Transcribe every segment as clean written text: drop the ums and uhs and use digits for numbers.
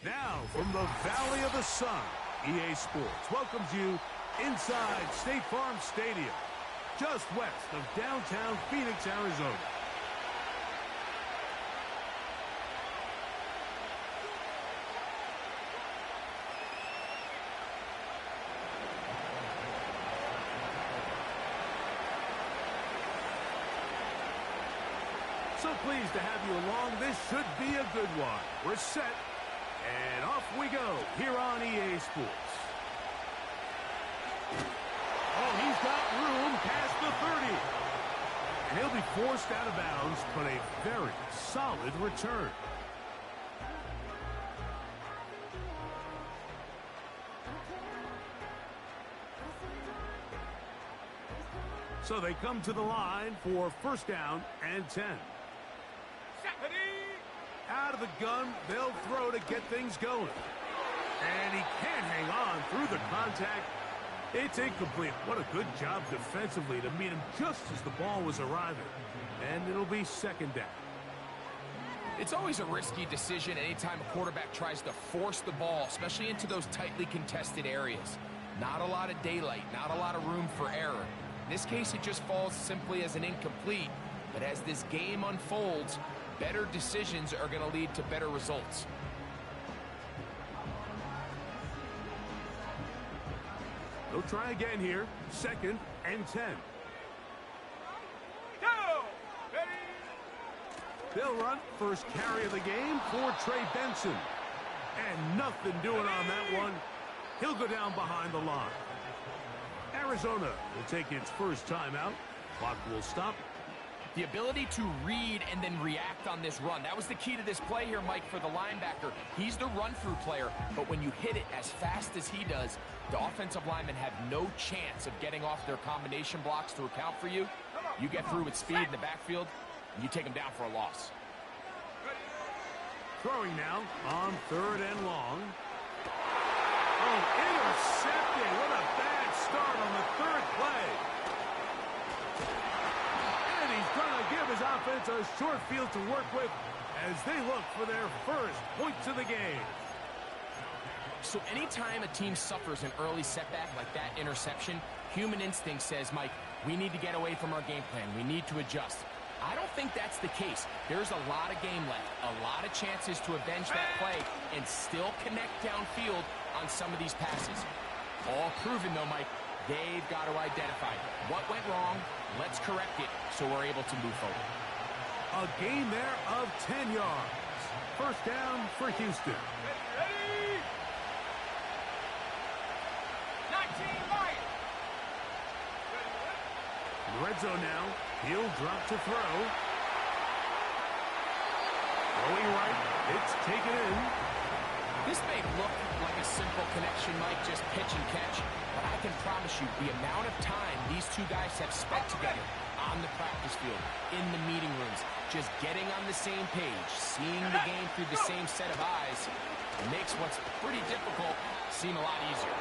Now, from the Valley of the Sun, EA Sports welcomes you inside State Farm Stadium, just west of downtown Phoenix, Arizona. So pleased to have you along. This should be a good one. We're set, and off we go here on EA Sports. Oh, he's got room past the 30. And he'll be forced out of bounds, but a very solid return. So they come to the line for first down and 10. Out of the gun, they'll throw to get things going. And he can't hang on through the contact. It's incomplete. What a good job defensively to meet him just as the ball was arriving. And it'll be second down. It's always a risky decision anytime a quarterback tries to force the ball, especially into those tightly contested areas. Not a lot of daylight, not a lot of room for error. In this case, it just falls simply as an incomplete. But as this game unfolds, better decisions are going to lead to better results. They'll try again here. Second and 10. They'll run first carry of the game for Trey Benson. And nothing doing on that one. He'll go down behind the line. Arizona will take its first timeout. Clock will stop. The ability to read and then react on this run. That was the key to this play here, Mike, for the linebacker. He's the run-through player, but when you hit it as fast as he does, the offensive linemen have no chance of getting off their combination blocks to account for you. You get through with speed in the backfield, and you take them down for a loss. Throwing now on third and long. Oh, intercepted. What a bad start on the third play. And he's going to give his offense a short field to work with as they look for their first points of the game. So anytime a team suffers an early setback like that interception, human instinct says, Mike, we need to get away from our game plan. We need to adjust. I don't think that's the case. There's a lot of game left, a lot of chances to avenge that play and still connect downfield on some of these passes. All proven, though, Mike. They've got to identify what went wrong. Let's correct it so we're able to move forward. A gain there of 10 yards. First down for Houston. Ready? 19 right. In the red zone now. He'll drop to throw. Going right. It's taken in. This may look like a simple connection, Mike, just pitch and catch. But I can promise you the amount of time these two guys have spent together on the practice field, in the meeting rooms, just getting on the same page, seeing the game through the same set of eyes, makes what's pretty difficult seem a lot easier.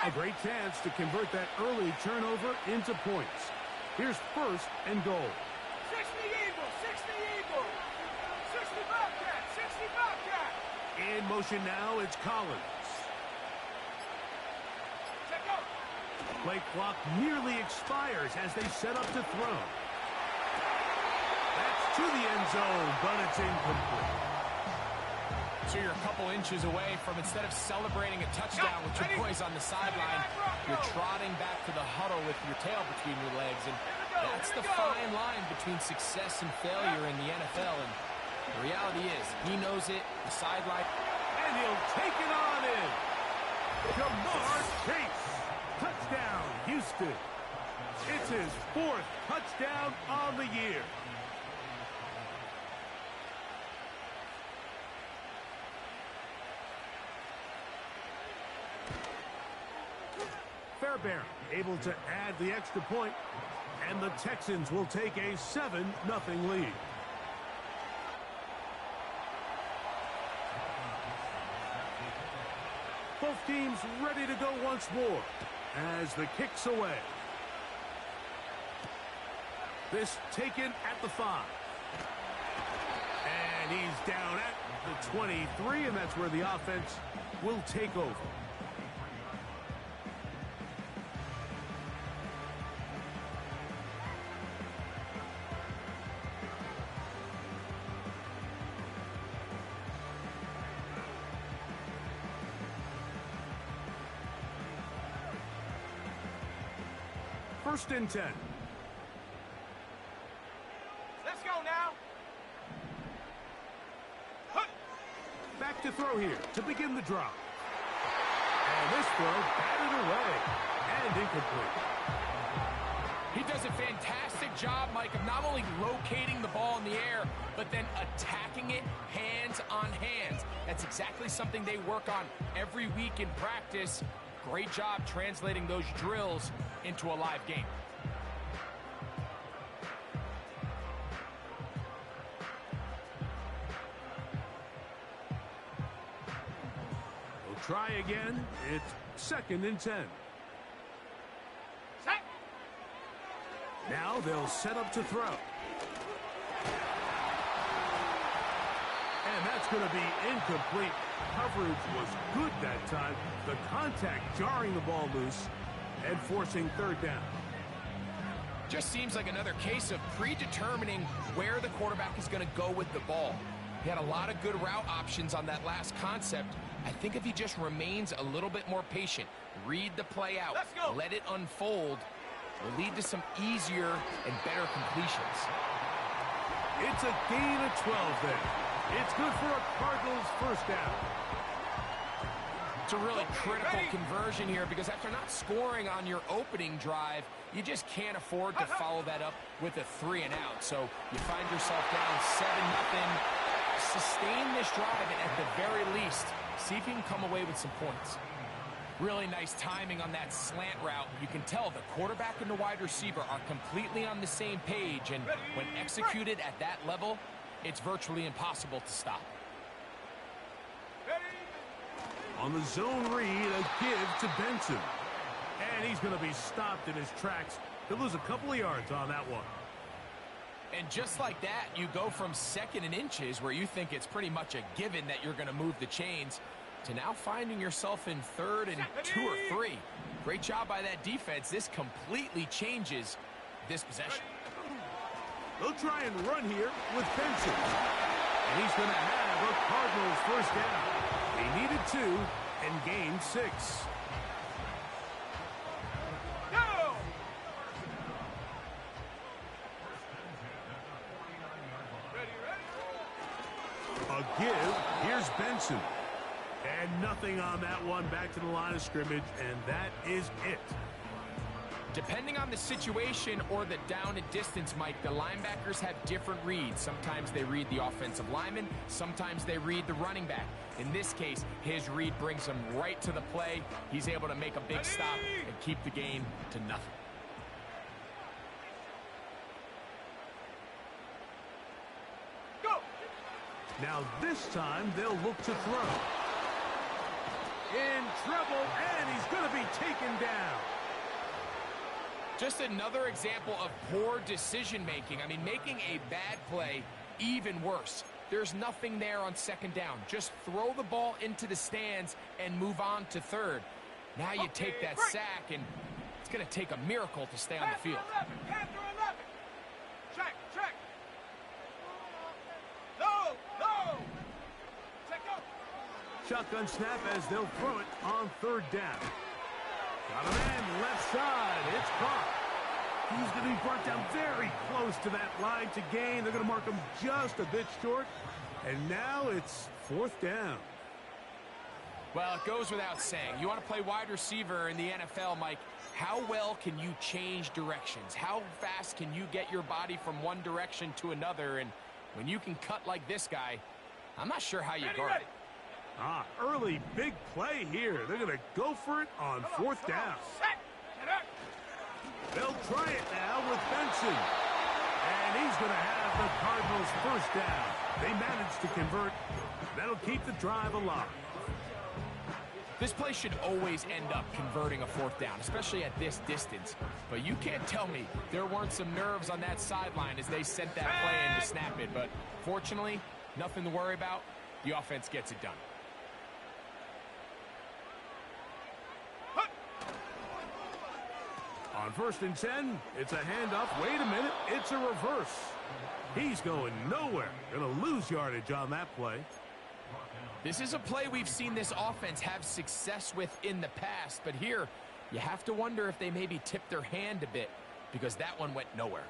A great chance to convert that early turnover into points. Here's first and goal. 60 Eagle, 60 Eagle. 60 Bobcat, 60 Bobcat. In motion now, it's Collins. Check out. Play clock nearly expires as they set up to throw. That's to the end zone, but it's incomplete. So you're a couple inches away from, instead of celebrating a touchdown with your boys on the sideline, you're trotting back to the huddle with your tail between your legs. And that's the fine line between success and failure in the NFL. And the reality is, he knows it, the sideline. And he'll take it on in. Jamar Chase. Touchdown, Houston. It's his fourth touchdown on the year. Fairbairn able to add the extra point, and the Texans will take a 7-0 lead. Both teams ready to go once more. as the kick's away. This taken at the 5. And he's down at the 23, and that's where the offense will take over. First and 10. Let's go now. Back to throw here to begin the drive. And this throw batted away and incomplete. He does a fantastic job, Mike, of not only locating the ball in the air, but then attacking it hands on hands. That's exactly something they work on every week in practice. Great job translating those drills into a live game. We'll try again. It's second and 10. Set. Now they'll set up to throw. And that's going to be incomplete. Coverage was good that time. The contact jarring the ball loose and forcing third down. Just seems like another case of predetermining where the quarterback is going to go with the ball. He had a lot of good route options on that last concept. I think if he just remains a little bit more patient, read the play out, let it unfold, will lead to some easier and better completions. It's a gain of 12 there. It's good for a Cardinals first down. It's a really critical conversion here because after not scoring on your opening drive, you just can't afford to follow that up with a 3 and out. So you find yourself down 7-0. Sustain this drive and at the very least, see if you can come away with some points. Really nice timing on that slant route. You can tell the quarterback and the wide receiver are completely on the same page, and when executed at that level, it's virtually impossible to stop. On the zone read, a give to Benson. And he's going to be stopped in his tracks. He'll lose a couple of yards on that one. And just like that, you go from second and inches, where you think it's pretty much a given that you're going to move the chains, to now finding yourself in third and 2 or 3. Great job by that defense. This completely changes this possession. They'll try and run here with Benson. And he's going to have a Cardinals first down. He needed 2 and gained 6. Go! Ready. A give. Here's Benson. And nothing on that one. Back to the line of scrimmage, and that is it. Depending on the situation or the down and distance, Mike, the linebackers have different reads. Sometimes they read the offensive lineman. Sometimes they read the running back. In this case, his read brings him right to the play. He's able to make a big stop and keep the gain to nothing. Go! Now this time they'll look to throw. In trouble, and he's going to be taken down. Just another example of poor decision-making. I mean, making a bad play even worse. There's nothing there on second down. Just throw the ball into the stands and move on to third. Now you take that sack, and it's going to take a miracle to stay on the field. Panther 11. Check, check. No, no. Check out. Shotgun snap as they'll throw it on third down. Got a man left side. It's caught. He's going to be brought down very close to that line to gain. They're going to mark him just a bit short. And now it's fourth down. Well, it goes without saying. You want to play wide receiver in the NFL, Mike. How well can you change directions? How fast can you get your body from one direction to another? And when you can cut like this guy, I'm not sure how you guard it. Early big play here. They're going to go for it on fourth down. They'll try it now with Benson. And he's going to have the Cardinals first down. They managed to convert. That'll keep the drive alive. This play should always end up converting a fourth down, especially at this distance. But you can't tell me there weren't some nerves on that sideline as they sent that play in to snap it. But fortunately, nothing to worry about. The offense gets it done. On 1st and 10, it's a handoff. Wait a minute, it's a reverse. He's going nowhere. Gonna lose yardage on that play. This is a play we've seen this offense have success with in the past, but here you have to wonder if they maybe tipped their hand a bit because that one went nowhere.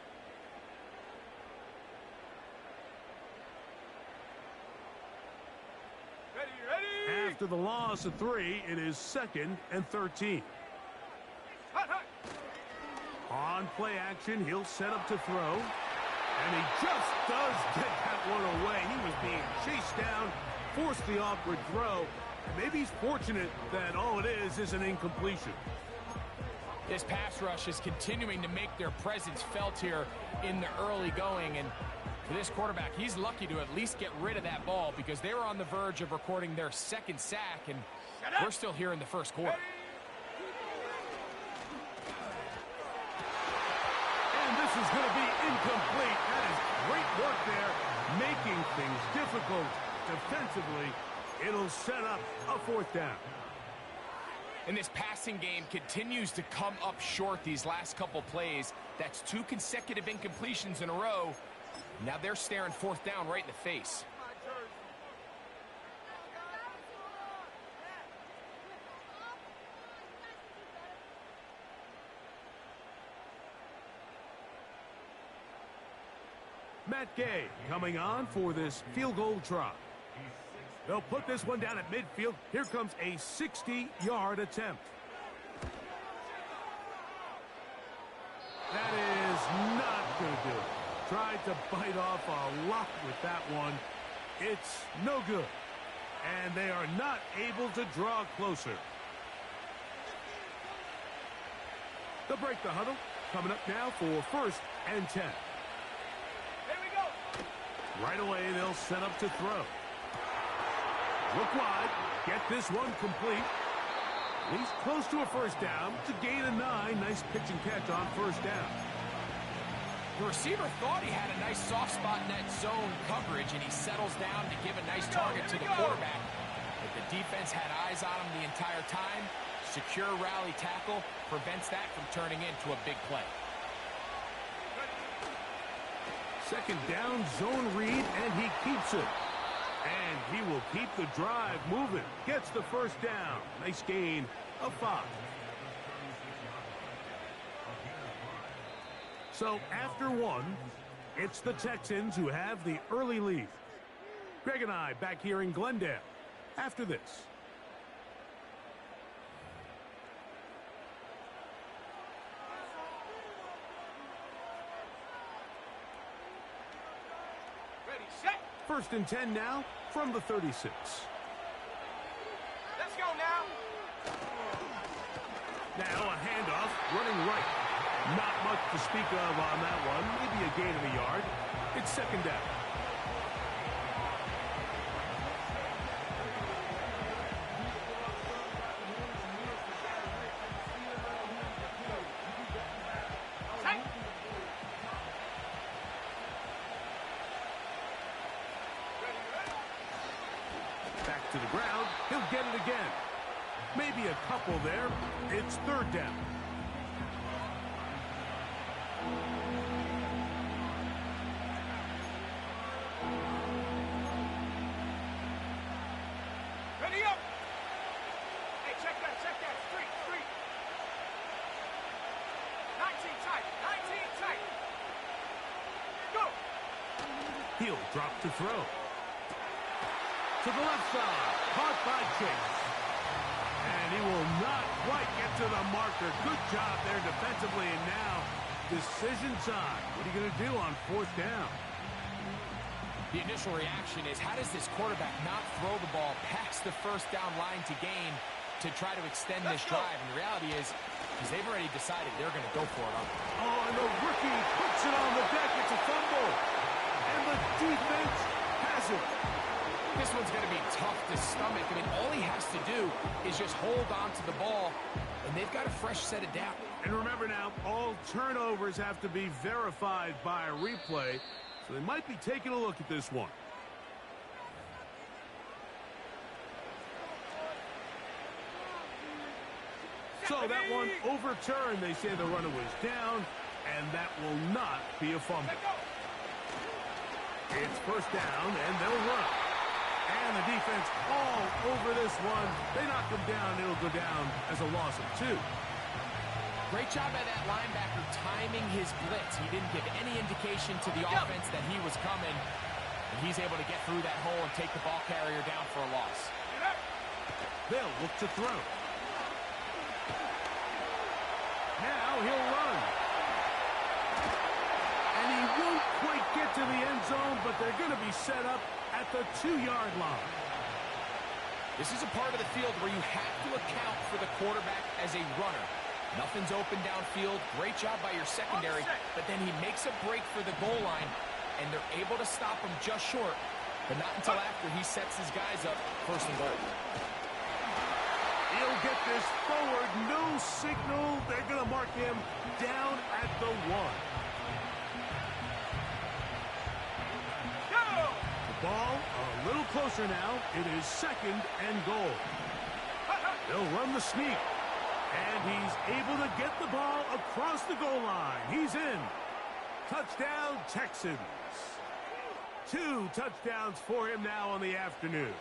Ready. After the loss of 3, it is 2nd and 13. On play action, he'll set up to throw. And he just does get that one away. He was being chased down, forced the awkward throw. And maybe he's fortunate that all it is an incompletion. This pass rush is continuing to make their presence felt here in the early going. And for this quarterback, he's lucky to at least get rid of that ball because they were on the verge of recording their 2nd sack, and we're still here in the 1st quarter. And this is going to be incomplete. That is great work there, making things difficult defensively. It'll set up a 4th down. And this passing game continues to come up short these last couple plays. That's 2 consecutive incompletions in a row. Now they're staring 4th down right in the face. Matt Gay coming on for this field goal try. They'll put this one down at midfield. Here comes a 60-yard attempt. That is not going to do it. Tried to bite off a lot with that one. It's no good. And they are not able to draw closer. They'll break the huddle. Coming up now for 1st and 10. Here we go. Right away, they'll set up to throw. Look wide. Get this one complete. He's close to a 1st down. It's a gain of 9. Nice pitch and catch on 1st down. The receiver thought he had a nice soft spot in that zone coverage, and he settles down to give a nice target to the quarterback. But the defense had eyes on him the entire time. Secure rally tackle prevents that from turning into a big play. 2nd down, zone read, and he keeps it. And he will keep the drive moving. Gets the 1st down. Nice gain of 5. So after 1, it's the Texans who have the early lead. Greg and I back here in Glendale after this. Ready, set. 1st and 10 now from the 36. Let's go now. Now a handoff running right. Not much to speak of on that one. Maybe a gain of a yard. It's 2nd down. Back to the ground. He'll get it again. Maybe a couple there. It's 3rd down. Ready up. Hey, check that. Street. 19 tight. Go. He'll drop to throw. To the left side. Caught by Chase. And he will not quite get to the marker. Good job there defensively. And now decision time. What are you going to do on 4th down? The initial reaction is, how does this quarterback not throw the ball past the 1st down line to gain to try to extend this drive? And the reality is they've already decided they're going to go for it. Oh, and the rookie puts it on the deck. It's a fumble. And the defense has it. This one's going to be tough to stomach. I mean, all he has to do is just hold on to the ball, and they've got a fresh set of down. And remember now, all turnovers have to be verified by a replay, so they might be taking a look at this one. So that one overturned. They say the runner was down, and that will not be a fumble. It's first down, and they'll run. And the defense all over this one. They knock him down. It'll go down as a loss of 2. Great job by that linebacker timing his blitz. He didn't give any indication to the offense that he was coming. And he's able to get through that hole and take the ball carrier down for a loss. They'll look to throw. Now he'll run. And he won't quite get to the end zone, but they're going to be set up at the 2-yard line. This is a part of the field where you have to account for the quarterback as a runner. Nothing's open downfield. Great job by your secondary, but then he makes a break for the goal line, and they're able to stop him just short, but not until after he sets his guys up first and goal. He'll get this forward. No signal. They're going to mark him down at the 1. The ball a little closer now. It is second and goal. They'll run the sneak. And he's able to get the ball across the goal line. He's in. Touchdown, Texans. 2 touchdowns for him now on the afternoon.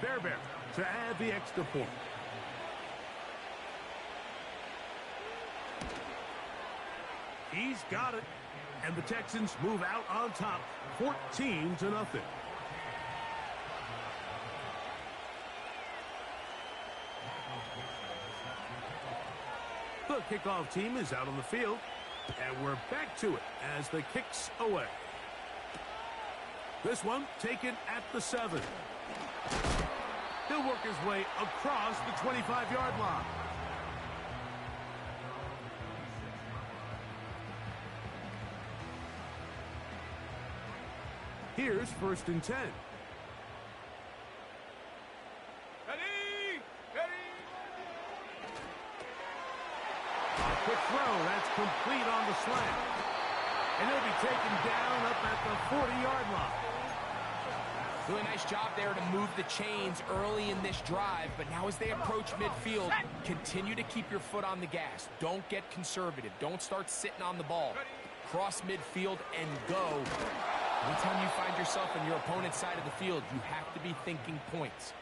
Fairbairn to add the extra point. He's got it. And the Texans move out on top, 14-0. The kickoff team is out on the field, and we're back to it as the kick's away. This one taken at the 7. He'll work his way across the 25-yard line. Here's first and 10. Quick throw, that's complete on the slant. And he'll be taken down up at the 40-yard line. Really nice job there to move the chains early in this drive, but now as they approach midfield, continue to keep your foot on the gas. Don't get conservative. Don't start sitting on the ball. Cross midfield and go. Anytime you find yourself on your opponent's side of the field, you have to be thinking points.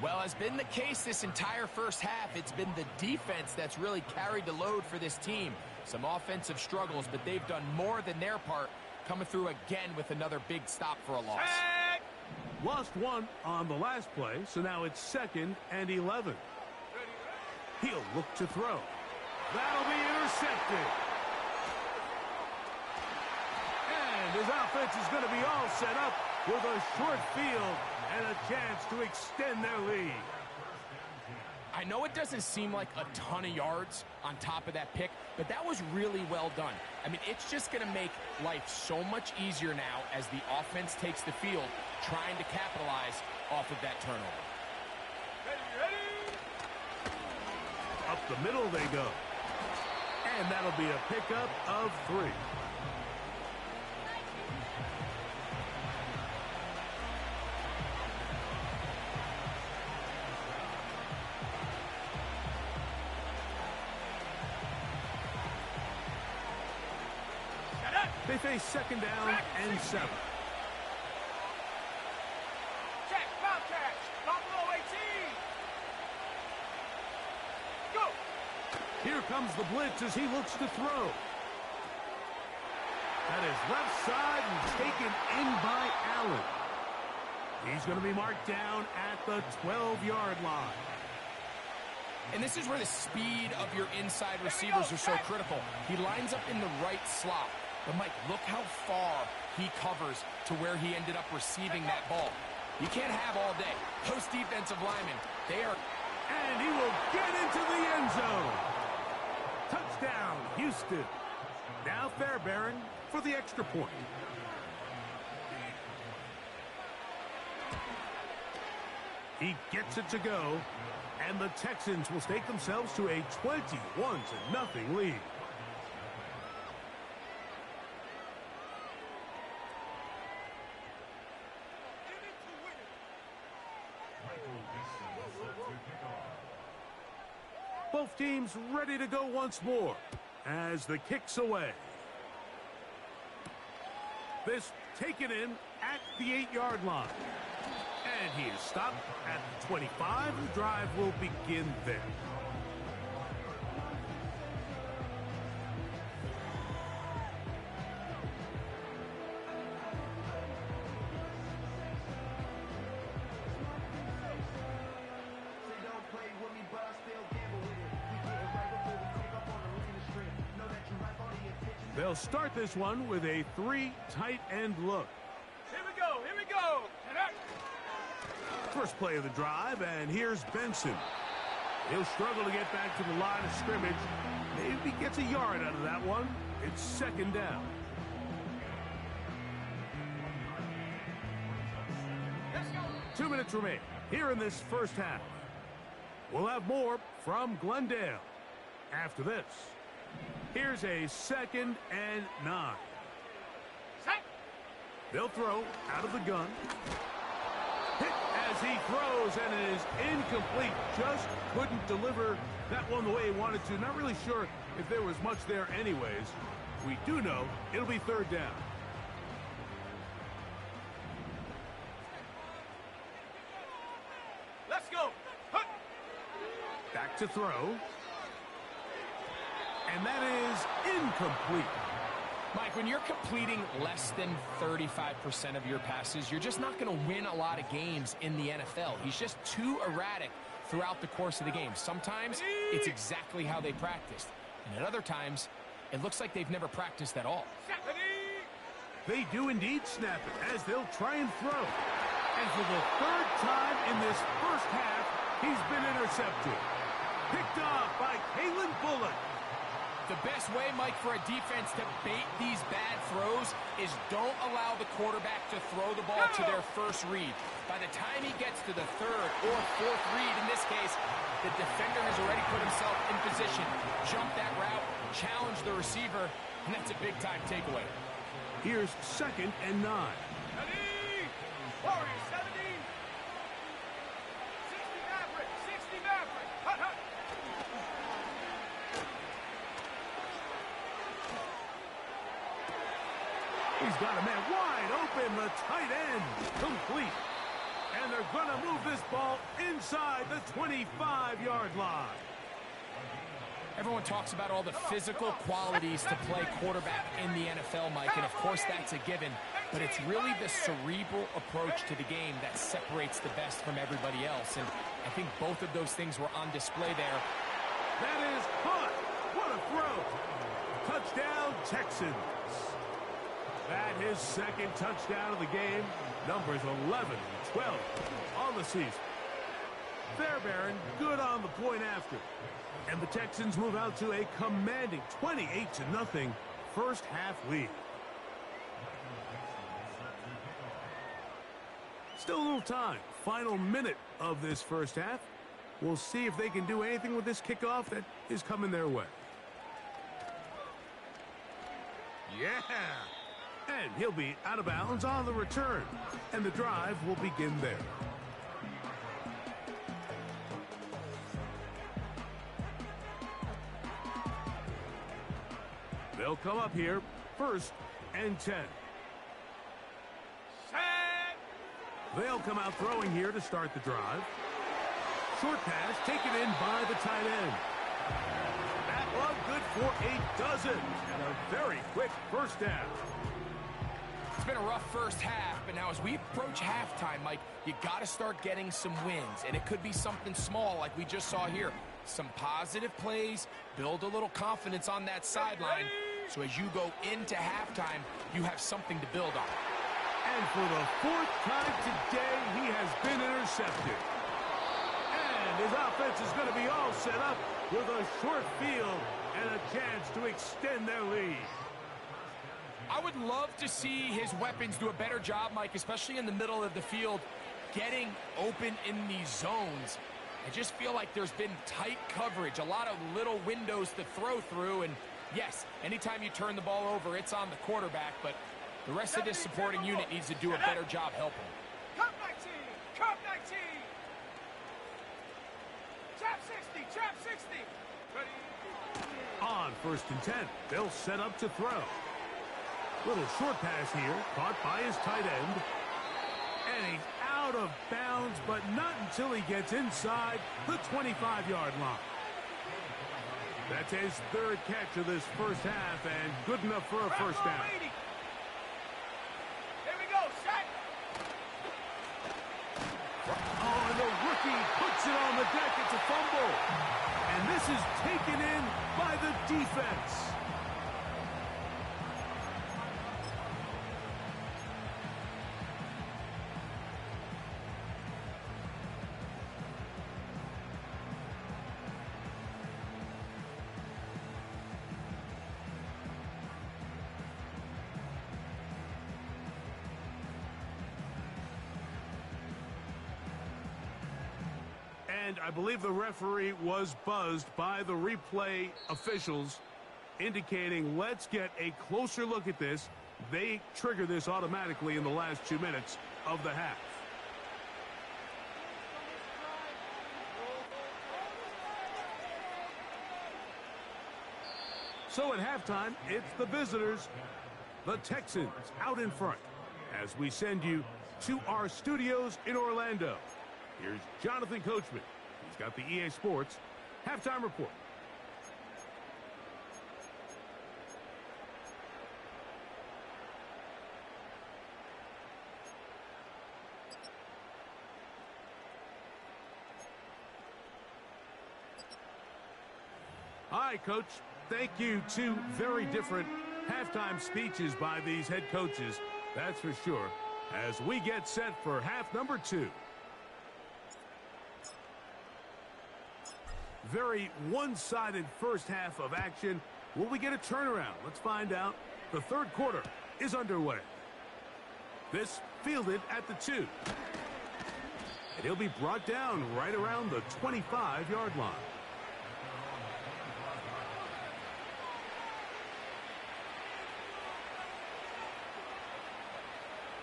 Well, has been the case this entire first half. It's been the defense that's really carried the load for this team. Some offensive struggles, but they've done more than their part, coming through again with another big stop for a loss. Lost 1 on the last play, so now it's second and 11. He'll look to throw. That'll be intercepted. And his offense is going to be all set up with a short field and a chance to extend their lead. I know it doesn't seem like a ton of yards on top of that pick, but that was really well done. I mean, it's just going to make life so much easier now as the offense takes the field, trying to capitalize off of that turnover. Up the middle they go. And that'll be a pickup of 3. They face second down and 7. Check, foul catch. Buffalo 18. Go. Here comes the blitz as he looks to throw. That is left side and taken in by Allen. He's going to be marked down at the 12-yard line. And this is where the speed of your inside receivers are so critical. He lines up in the right slot. But, Mike, look how far he covers to where he ended up receiving that ball. You can't have all day. Those defensive linemen, they are... And he will get into the end zone. Touchdown, Houston. Now Fairbairn for the extra point. He gets it to go, and the Texans will stake themselves to a 21-0 lead. Both teams ready to go once more as the kick's away. This taken in at the 8-yard line. And he is stopped at the 25. The drive will begin there. They'll start this one with a 3 tight end look. Here we go, here we go. First play of the drive, and here's Benson. He'll struggle to get back to the line of scrimmage. Maybe gets a yard out of that one. It's second down. Let's go. 2 minutes remain here in this first half. We'll have more from Glendale after this. Here's a 2nd and 9. Set. They'll throw out of the gun. Hit as he throws, and it is incomplete. Just couldn't deliver that one the way he wanted to. Not really sure if there was much there anyways. We do know it'll be 3rd down. Let's go. Hut. Back to throw. And that is incomplete. Mike, when you're completing less than 35% of your passes, you're just not going to win a lot of games in the NFL. He's just too erratic throughout the course of the game. Sometimes it's exactly how they practiced. And at other times, it looks like they've never practiced at all. They do indeed snap it as they'll try and throw. And for the 3rd time in this first half, he's been intercepted. Picked off by Kalen Bullock. The best way, Mike, for a defense to bait these bad throws is don't allow the quarterback to throw the ball to their first read. By the time he gets to the 3rd or 4th read, in this case, the defender has already put himself in position, jump that route, challenge the receiver, and that's a big-time takeaway. Here's 2nd and 9. Ready. Warriors 17. 60 Maverick. 60 Maverick. Hut, hut. He's got a man wide open, the tight end, complete. And they're going to move this ball inside the 25-yard line. Everyone talks about all the physical qualities to play quarterback in the NFL, Mike, and of course that's a given. But it's really the cerebral approach to the game that separates the best from everybody else. And I think both of those things were on display there. That is caught. What a throw. Touchdown, Texans. That his 2nd touchdown of the game. Numbers 11 and 12 on the season. Fairbairn good on the point after. And the Texans move out to a commanding 28-0 first half lead. Still a little time. Final minute of this first half. We'll see if they can do anything with this kickoff that is coming their way. Yeah! And he'll be out of bounds on the return. And the drive will begin there. They'll come up here, 1st and 10. Set. They'll come out throwing here to start the drive. Short pass taken in by the tight end. That one good for a dozen. And a very quick first down. It's been a rough first half, but now as we approach halftime, Mike, you got to start getting some wins. And it could be something small like we just saw here. Some positive plays, build a little confidence on that sideline. So as you go into halftime, you have something to build on. And for the 4th time today, he has been intercepted. And his offense is going to be all set up with a short field and a chance to extend their lead. I would love to see his weapons do a better job, Mike, especially in the middle of the field, getting open in these zones. I just feel like there's been tight coverage, a lot of little windows to throw through, and yes, anytime you turn the ball over, it's on the quarterback, but the rest of this supporting unit needs to do a better job helping. Cup 19! Cup 19! Trap 60! Trap 60! Ready? On 1st and 10, they'll set up to throw. Little short pass here, caught by his tight end. And he's out of bounds, but not until he gets inside the 25-yard line. That's his 3rd catch of this first half, and good enough for a first down. Here we go, set! Oh, and the rookie puts it on the deck. It's a fumble. And this is taken in by the defense. And I believe the referee was buzzed by the replay officials, indicating let's get a closer look at this. They trigger this automatically in the last 2 minutes of the half. So at halftime, it's the visitors, the Texans, out in front, as we send you to our studios in Orlando. Here's Jonathan Coachman. He's got the EA Sports halftime report. Hi, Coach. Thank you. 2 very different halftime speeches by these head coaches, that's for sure, as we get set for half number 2. Very one-sided first half of action. Will we get a turnaround? Let's find out. The 3rd quarter is underway. This fielded at the 2. And he'll be brought down right around the 25-yard line.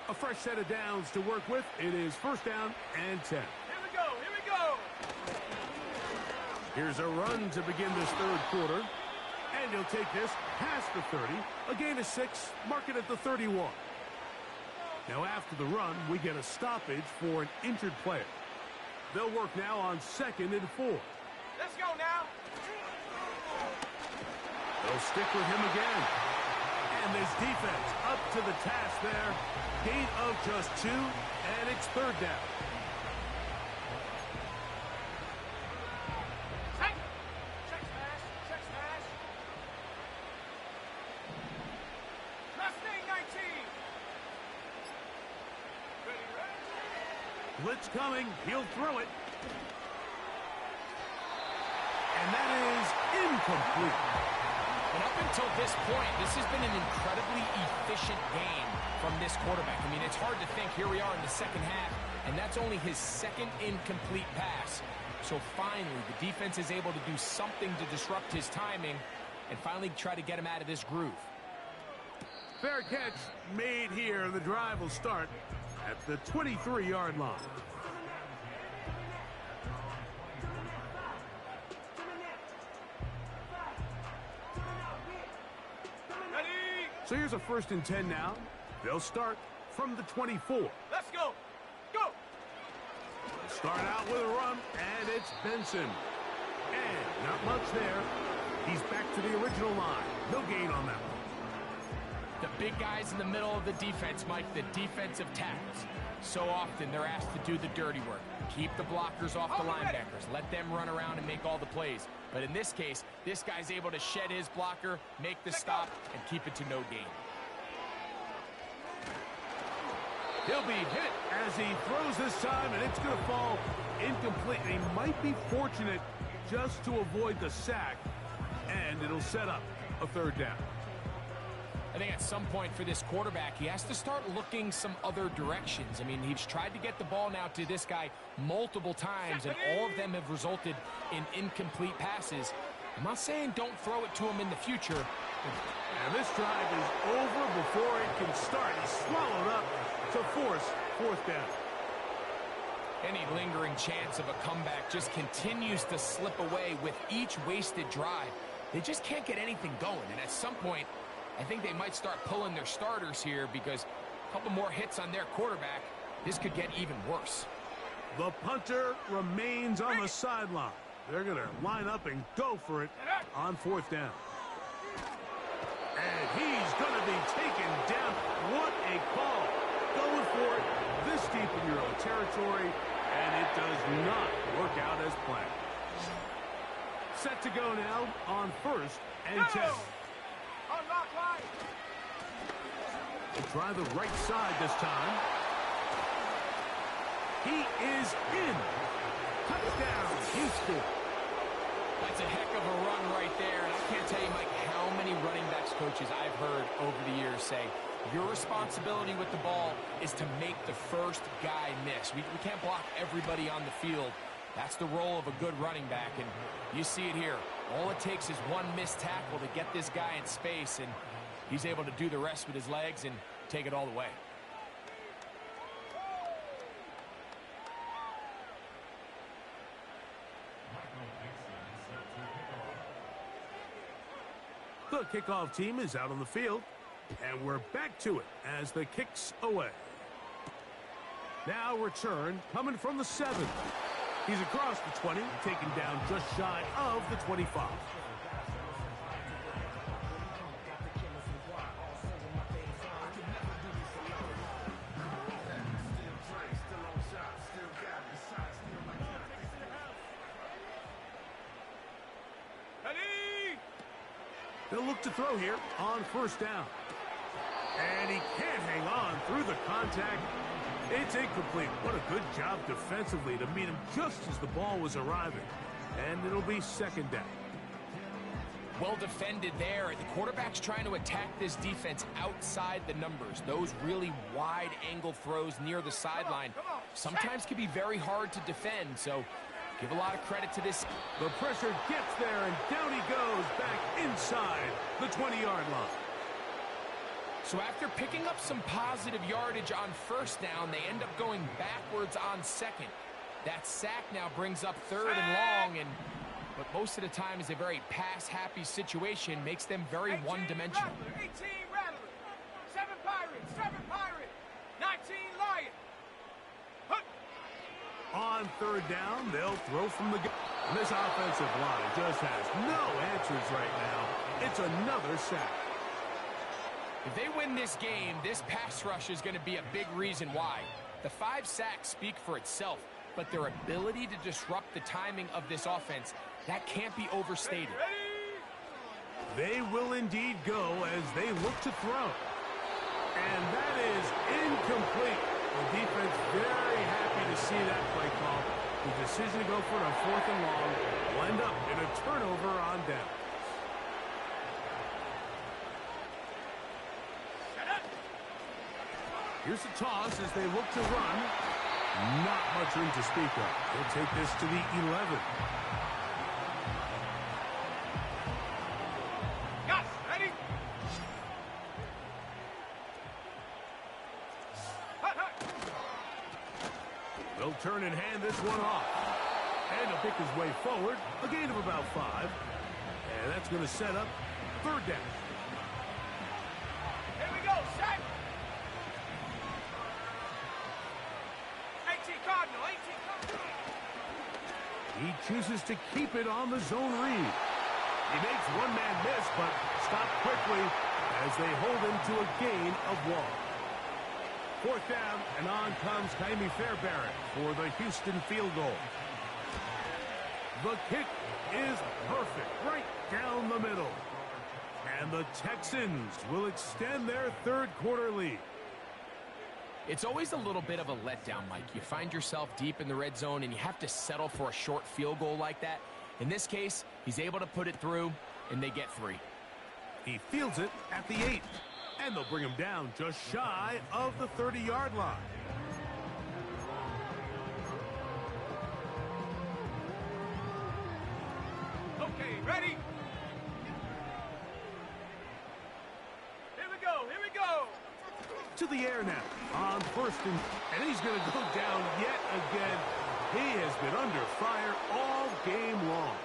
A fresh set of downs to work with. It is 1st down and 10. Here we go, here we go! Here's a run to begin this 3rd quarter. And he'll take this past the 30. A gain of 6, mark it at the 31. Now after the run, we get a stoppage for an injured player. They'll work now on 2nd and 4. Let's go now! They'll stick with him again. And this defense up to the task there. Gain of just 2, and it's 3rd down. Check smash! Mustang 19! Ready? Blitz coming. He'll throw it. And that is incomplete. And up until this point, this has been an incredibly efficient game from this quarterback. I mean, it's hard to think. Here we are in the second half, and that's only his 2nd incomplete pass. So finally, the defense is able to do something to disrupt his timing and finally try to get him out of this groove. Fair catch made here. The drive will start at the 23-yard line. So here's a 1st and 10 now. They'll start from the 24. Let's go! Go! They'll start out with a run, and it's Benson. And not much there. He's back to the original line. No gain on that one. The big guys in the middle of the defense, Mike, the defensive tackles. So often they're asked to do the dirty work. Keep the blockers off the linebackers. Let them run around and make all the plays. But in this case, this guy's able to shed his blocker, make the stop, and keep it to no gain. He'll be hit as he throws this time, and it's going to fall incomplete. He might be fortunate just to avoid the sack, and it'll set up a 3rd down. I think at some point for this quarterback, he has to start looking some other directions. I mean, he's tried to get the ball now to this guy multiple times, and all of them have resulted in incomplete passes. I'm not saying don't throw it to him in the future. And this drive is over before it can start. He's swallowed up to force fourth down. Any lingering chance of a comeback just continues to slip away with each wasted drive. They just can't get anything going, and at some point, I think they might start pulling their starters here because a couple more hits on their quarterback, this could get even worse. The punter remains on the sideline. They're going to line up and go for it on fourth down. And he's going to be taken down. What a call. Going for it this deep in your own territory, and it does not work out as planned. Set to go now on 1st and 10. They try the right side this time. He is in. Touchdown, Houston. That's a heck of a run right there. And I can't tell you, Mike, how many running backs coaches I've heard over the years say, your responsibility with the ball is to make the first guy miss. We can't block everybody on the field. That's the role of a good running back, and you see it here. All it takes is one missed tackle to get this guy in space, and he's able to do the rest with his legs and take it all the way. The kickoff team is out on the field, and we're back to it as the kick's away. Now return coming from the 7. He's across the 20, taken down just shy of the 25. They'll look to throw here on 1st down. And he can't hang on through the contact. It's incomplete. What a good job defensively to meet him just as the ball was arriving. And it'll be 2nd down. Well defended there. The quarterback's trying to attack this defense outside the numbers. Those really wide angle throws near the sideline sometimes can be very hard to defend. So give a lot of credit to this. The pressure gets there, and down he goes back inside the 20-yard line. So after picking up some positive yardage on 1st down, they end up going backwards on 2nd. That sack now brings up 3rd and long, and but most of the time is a very pass-happy situation, makes them very one-dimensional. 18 Rattler, 7 Pirate, 19 Lion. On 3rd down, they'll throw from the gun. This offensive line just has no answers right now. It's another sack. If they win this game, this pass rush is going to be a big reason why. The 5 sacks speak for itself, but their ability to disrupt the timing of this offense, that can't be overstated. They will indeed go as they look to throw. And that is incomplete. The defense very happy to see that play call. The decision to go for it on 4th and long will end up in a turnover on down. Here's the toss as they look to run. Not much room to speak of. They'll take this to the 11. Yes, ready? They'll turn and hand this one off. And he'll pick his way forward. A gain of about 5. And that's going to set up 3rd down. Here we go, set. 18 Cardinal, 18 Cardinal. He chooses to keep it on the zone read. He makes one man miss, but stopped quickly as they hold him to a gain of 1. 4th down, and on comes Kaimi Fairbairn for the Houston field goal. The kick is perfect, right down the middle. And the Texans will extend their 3rd quarter lead. It's always a little bit of a letdown, Mike. You find yourself deep in the red zone, and you have to settle for a short field goal like that. In this case, he's able to put it through, and they get 3. He fields it at the 8. And they'll bring him down just shy of the 30-yard line. Okay, ready? Here we go, here we go. To the air now on first and he's going to go down yet again. He has been under fire all game long.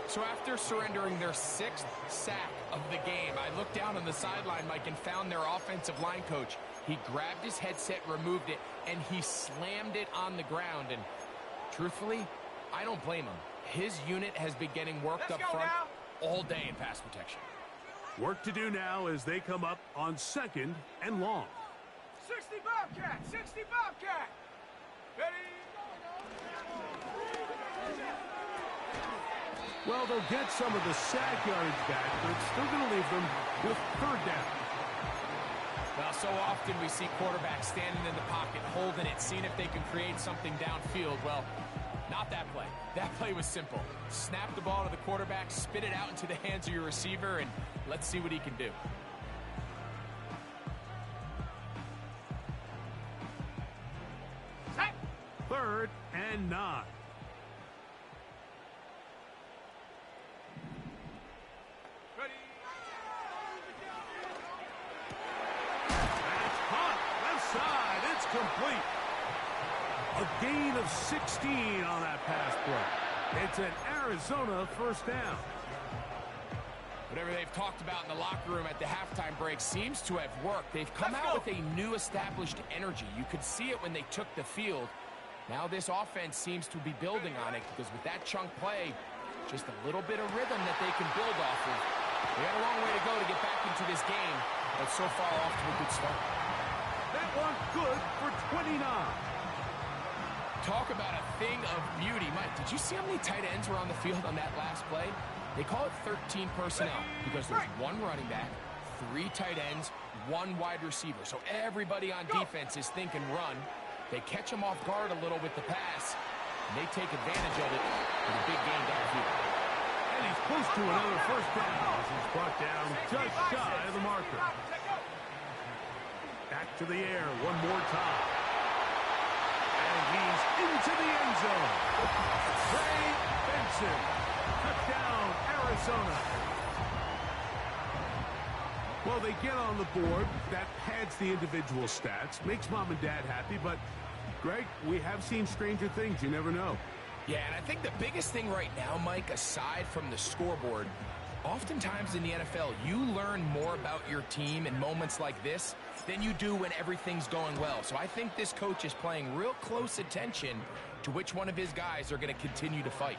So after surrendering their 6th sack of the game, I looked down on the sideline, Mike, and found their offensive line coach. He grabbed his headset, removed it, and he slammed it on the ground. And truthfully, I don't blame him. His unit has been getting worked up front all day in pass protection. Work to do now as they come up on 2nd and long. 60 Bobcat, 60 Bobcat. Ready? Well, they'll get some of the sack yardage back, but it's still going to leave them with 3rd down. Well, so often we see quarterbacks standing in the pocket, holding it, seeing if they can create something downfield. Well, not that play. That play was simple. Snap the ball to the quarterback, spit it out into the hands of your receiver, and let's see what he can do. Set. 3rd and 9. Ready? That's caught. Left side. It's complete. A gain of 16 on that pass play. It's an Arizona 1st down. Whatever they've talked about in the locker room at the halftime break seems to have worked. They've come out with a new established energy. You could see it when they took the field. Now this offense seems to be building on it because with that chunk play, just a little bit of rhythm that they can build off of. They got a long way to go to get back into this game, but so far off to a good start. That one good for 29. Talk about a thing of beauty. Mike, did you see how many tight ends were on the field on that last play? They call it 13 personnel because there's 1 running back, 3 tight ends, 1 wide receiver. So everybody on defense is thinking run. They catch them off guard a little with the pass, and they take advantage of it with a big gain downfield. And he's close to another 1st down as he's brought down just shy of the marker. Back to the air one more time. And he's into the end zone. Trey Benson. Touchdown, Arizona. Well, they get on the board. That pads the individual stats, makes mom and dad happy, but Greg, we have seen stranger things. You never know. Yeah, and I think the biggest thing right now, Mike, aside from the scoreboard, oftentimes in the NFL, you learn more about your team in moments like this than you do when everything's going well. So I think this coach is paying real close attention to which one of his guys are going to continue to fight.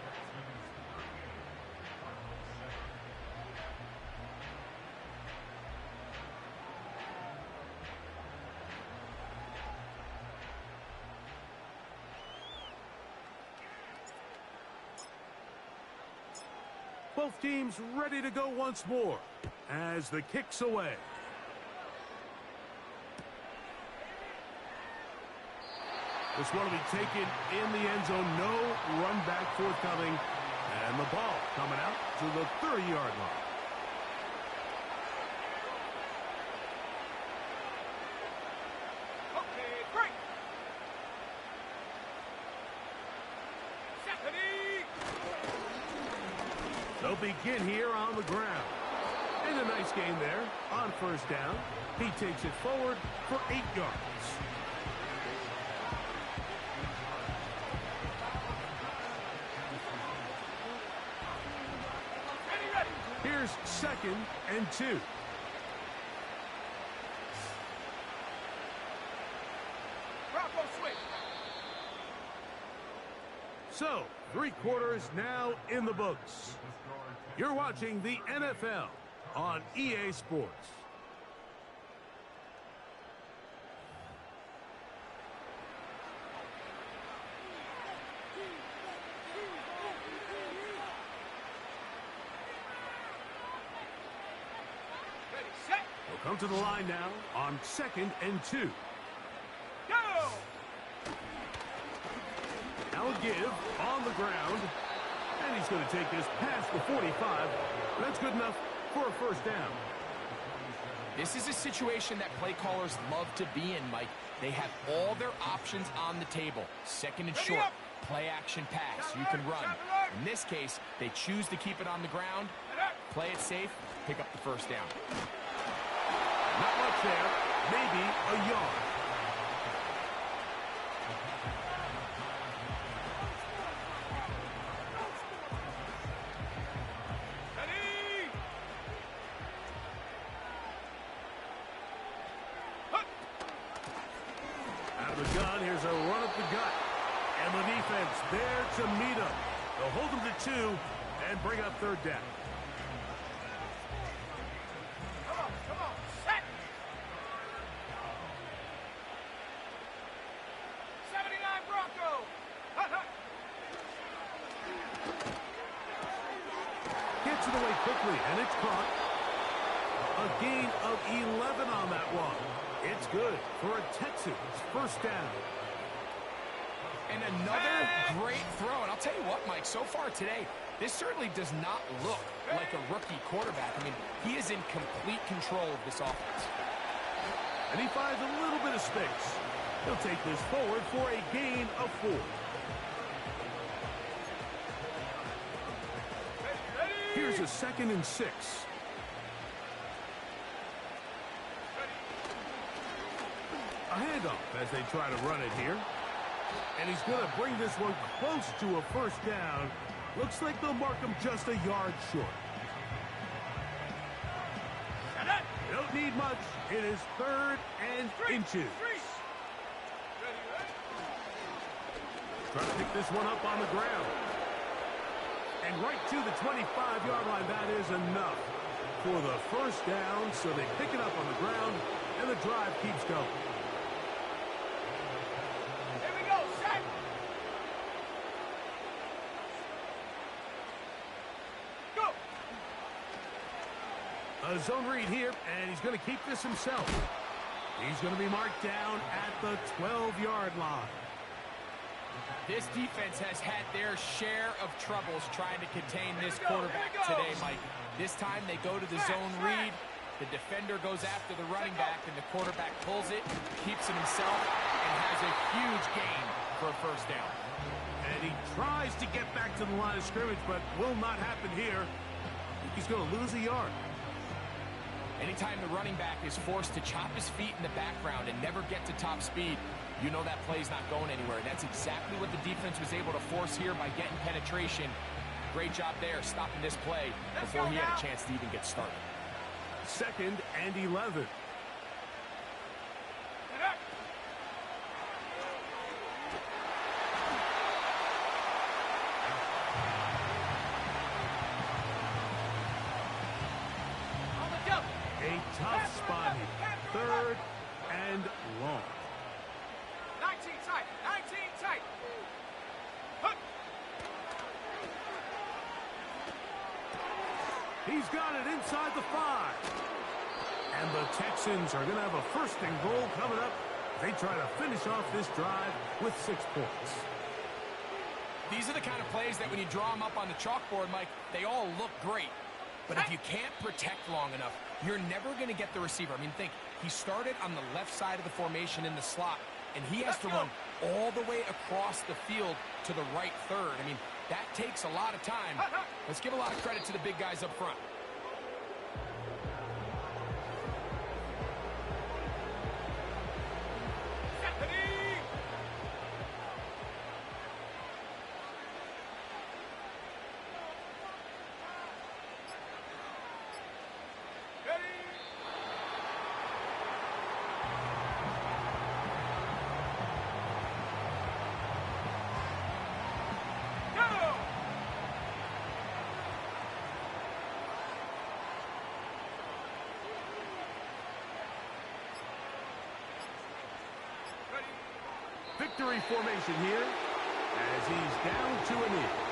Both teams ready to go once more as the kick's away. This one will be taken in the end zone. No run back forthcoming. And the ball coming out to the 30-yard line. Okay, break. Stephanie. They'll begin here on the ground. And a nice gain there on 1st down. He takes it forward for 8 yards. Here's 2nd and 2. Bronco switch. So, 3 quarters now in the books. You're watching the NFL on EA Sports. Ready, set. We'll come to the line now on 2nd and 2. Go. Now a give on the ground. And he's going to take this past the 45. That's good enough for a 1st down. This is a situation that play callers love to be in, Mike. They have all their options on the table. Second and short, play action pass, you can run. In this case, they choose to keep it on the ground, play it safe, pick up the first down. Not much there, maybe a yard. The gun, here's a run up the gut. And the defense there to meet him. They'll hold him to 2 and bring up third down. Come on, set! 79 Bronco! Gets it away quickly, and it's caught. A gain of 11 on that one. It's good for a Texans first down. And another great throw. And I'll tell you what, Mike, so far today, this certainly does not look like a rookie quarterback. I mean, he is in complete control of this offense. And he finds a little bit of space. He'll take this forward for a gain of 4. Here's a 2nd and 6. A handoff as they try to run it here. And he's going to bring this one close to a first down. Looks like they'll mark him just a yard short. They don't need much. It is 3rd and inches. Trying to pick this one up on the ground. And right to the 25-yard line. That is enough for the first down. So they pick it up on the ground, and the drive keeps going. A zone read here, and he's going to keep this himself. He's going to be marked down at the 12-yard line. This defense has had their share of troubles trying to contain this quarterback today, Mike. This time they go to the zone read. The defender goes after the running back, and the quarterback pulls it, keeps it himself, and has a huge gain for a first down. And he tries to get back to the line of scrimmage, but will not happen here. He's going to lose a yard. Anytime the running back is forced to chop his feet in the background and never get to top speed, you know that play's not going anywhere. That's exactly what the defense was able to force here by getting penetration. Great job there, stopping this play before he had a chance to even get started. 2nd and 11. A tough spot here. 3rd and long. 19 tight. 19 tight. He's got it inside the 5. And the Texans are going to have a 1st and goal coming up. They try to finish off this drive with 6 points. These are the kind of plays that when you draw them up on the chalkboard, Mike, they all look great. But if you can't protect long enough, you're never going to get the receiver. I mean, think, he started on the left side of the formation in the slot, and he has to run all the way across the field to the right third. I mean, that takes a lot of time. Let's give a lot of credit to the big guys up front. Victory formation here as he's down to a knee.